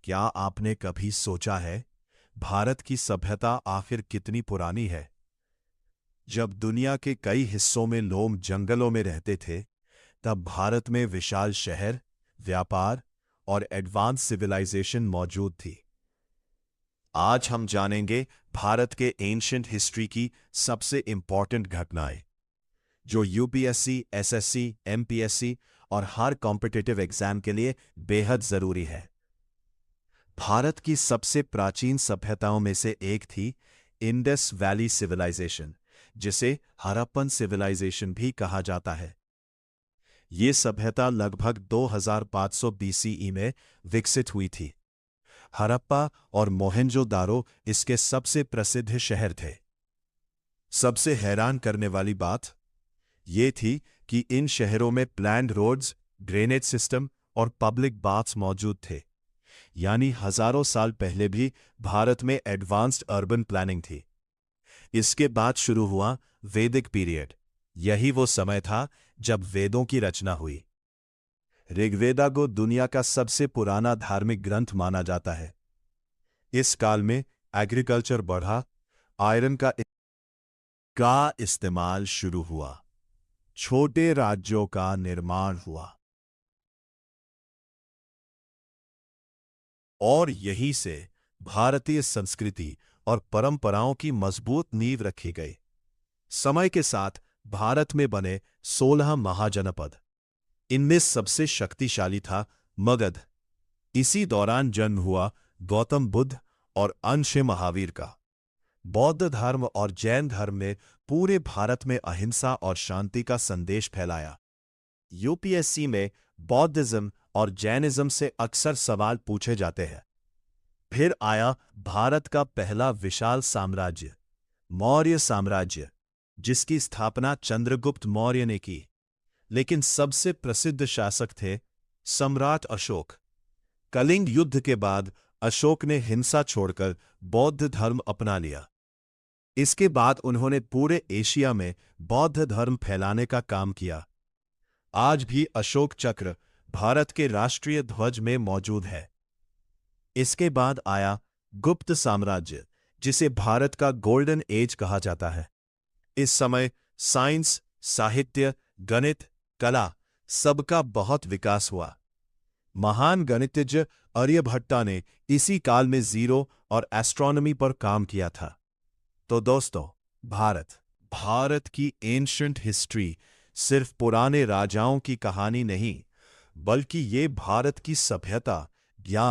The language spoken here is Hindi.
क्या आपने कभी सोचा है भारत की सभ्यता आखिर कितनी पुरानी है? जब दुनिया के कई हिस्सों में लोग जंगलों में रहते थे, तब भारत में विशाल शहर, व्यापार और एडवांस सिविलाइजेशन मौजूद थी। आज हम जानेंगे भारत के एंशिएंट हिस्ट्री की सबसे इंपॉर्टेंट घटनाएं, जो यूपीएससी, एसएससी, एमपीएससी और हर कॉम्पिटिटिव एग्जाम के लिए बेहद जरूरी है। भारत की सबसे प्राचीन सभ्यताओं में से एक थी इंडस वैली सिविलाइजेशन, जिसे हड़प्पन सिविलाइजेशन भी कहा जाता है। ये सभ्यता लगभग 2500 बीसीई में विकसित हुई थी। हड़प्पा और मोहेंजोदारो इसके सबसे प्रसिद्ध शहर थे। सबसे हैरान करने वाली बात ये थी कि इन शहरों में प्लैन्ड रोड्स, ड्रेनेज सिस्टम और पब्लिक बाथ्स मौजूद थे। यानी हजारों साल पहले भी भारत में एडवांस्ड अर्बन प्लानिंग थी। इसके बाद शुरू हुआ वैदिक पीरियड। यही वो समय था जब वेदों की रचना हुई। ऋग्वेदा को दुनिया का सबसे पुराना धार्मिक ग्रंथ माना जाता है। इस काल में एग्रीकल्चर बढ़ा, आयरन का इस्तेमाल शुरू हुआ, छोटे राज्यों का निर्माण हुआ और यहीं से भारतीय संस्कृति और परंपराओं की मजबूत नींव रखी गई। समय के साथ भारत में बने 16 महाजनपद, इनमें सबसे शक्तिशाली था मगध। इसी दौरान जन्म हुआ गौतम बुद्ध और अंश महावीर का। बौद्ध धर्म और जैन धर्म ने पूरे भारत में अहिंसा और शांति का संदेश फैलाया। यूपीएससी में बौद्धिज्म और जैनिज्म से अक्सर सवाल पूछे जाते हैं। फिर आया भारत का पहला विशाल साम्राज्य, मौर्य साम्राज्य, जिसकी स्थापना चंद्रगुप्त मौर्य ने की। लेकिन सबसे प्रसिद्ध शासक थे सम्राट अशोक। कलिंग युद्ध के बाद अशोक ने हिंसा छोड़कर बौद्ध धर्म अपना लिया। इसके बाद उन्होंने पूरे एशिया में बौद्ध धर्म फैलाने का काम किया। आज भी अशोक चक्र भारत के राष्ट्रीय ध्वज में मौजूद है। इसके बाद आया गुप्त साम्राज्य, जिसे भारत का गोल्डन एज कहा जाता है। इस समय साइंस, साहित्य, गणित, कला सबका बहुत विकास हुआ। महान गणितज्ञ आर्यभट्टा ने इसी काल में जीरो और एस्ट्रोनॉमी पर काम किया था। तो दोस्तों, भारत की एंशिएंट हिस्ट्री सिर्फ पुराने राजाओं की कहानी नहीं, बल्कि ये भारत की सभ्यता, ज्ञान